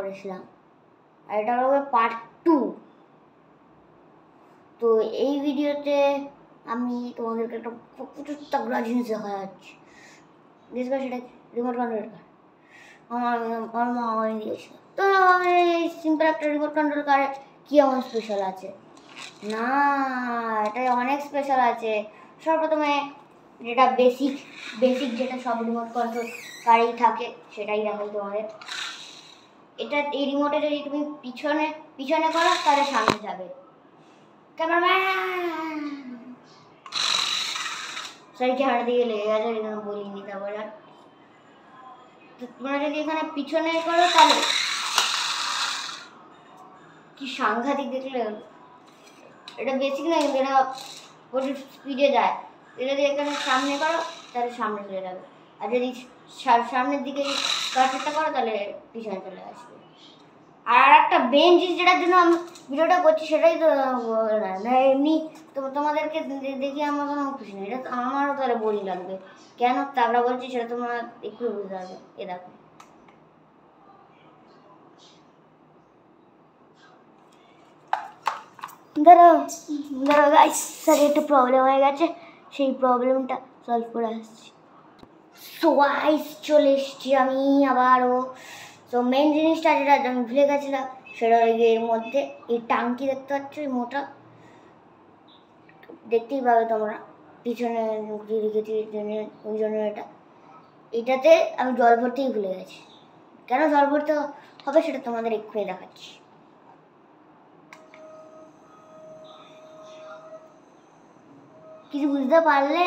করেছিলাম, আর এটা হবে পার্ট 2। তো এই ভিডিওতে আমি তোমাদেরকে একটা প্রচুর তাগড়া জিনিস দেখা যাচ্ছে, জিনিসটা সেটা রিমোট কন্ট্রোল কার আমার মা আমায় দিয়েছিল। তো এই সিম্পল একটা রিমোট কন্ট্রোল কারে কী এমন স্পেশাল আছে? না, এটা অনেক স্পেশাল আছে। সর্বপ্রথমে যেটা বেসিক যেটা সব রিমোট কন্ট্রোল কারেই থাকে সেটাই দেখাই তোমাদের। এই রিমোটে যদি তুমি পিছনে করো তাহলে সামনে যাবে। ক্যামেরাম্যান সরি, ক্যামেরা দিয়ে লেগে গেছে, এখানে বলিনি। তারপরে তোমরা যদি এখানে পিছনে করো তাহলে কি সাংঘাতিক দেখলে। এটা বেসিক না, কিন্তু এটা প্রচুর স্পিডে যায়। এটা যদি এখানে সামনে করো তাহলে সামনে চলে যাবে, আর যদি সামনের দিকে কাটটা করো তাহলে পিছনে চলে আসবে। আর একটা মেন জিনিস যেটার জন্য আমি ভিডিওটা করছি সেটাই তো না, এমনি তোমাদেরকে দেখি আমার কোনো খুশি নেই। এটা আমারও তাহলে বোরিং লাগবে। কেন তাগড়া বলছি সেটা তোমরা একটু বুঝতে পারবে। এ দেখো, দাঁড়াও গাইস, স্যার একটু প্রবলেম হয়ে গেছে, সেই প্রবলেমটা সলভ করে আসছি। সো গাইস, চলে এসছি আমি আবারও। তো মেন জিনিসটা যেটা আমি ভুলে গেছিলাম সেটা এর মধ্যে এই টাঙ্কি দেখতে পাচ্ছ, এই মোটা, দেখতেই পাবে তোমরা পিছনে রেখেছি ওই জন্য এটাতে আমি জল ভরতেই ভুলে গেছি। কেন জল ভরতে হবে সেটা তোমাদের এক্ষুনি দেখাচ্ছি। কিছু বুঝতে পারলে?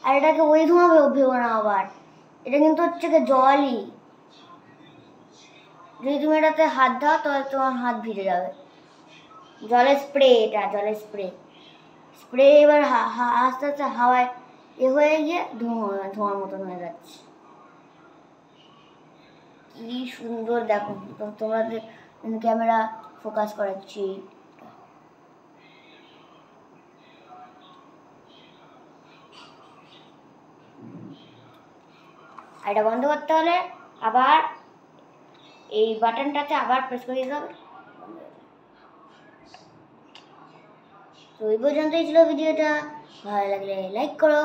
আর এটাকে ওই ধোঁয়া ভেবো না আবার, এটা কিন্তু হচ্ছে জলই। যদি তুমি এটাতে হাত দাও তাহলে তোমার হাত ভিজে যাবে। জলের স্প্রে, এটা জলের স্প্রে এবার আস্তে আস্তে হাওয়ায় হয়ে গিয়ে ধোঁয়ার মতন হয়ে যাচ্ছে। কি সুন্দর দেখো, তোমরা ক্যামেরা ফোকাস করাচ্ছি। আর এটা বন্ধ করতে হলে আবার এই বাটনটাতে আবার প্রেস করে দিতে হবে। তো এই পর্যন্তই ছিল ভিডিওটা। ভালো লাগলে লাইক করো,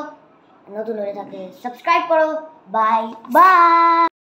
নতুন হয়ে থাকলে সাবস্ক্রাইব করো। Bye bye.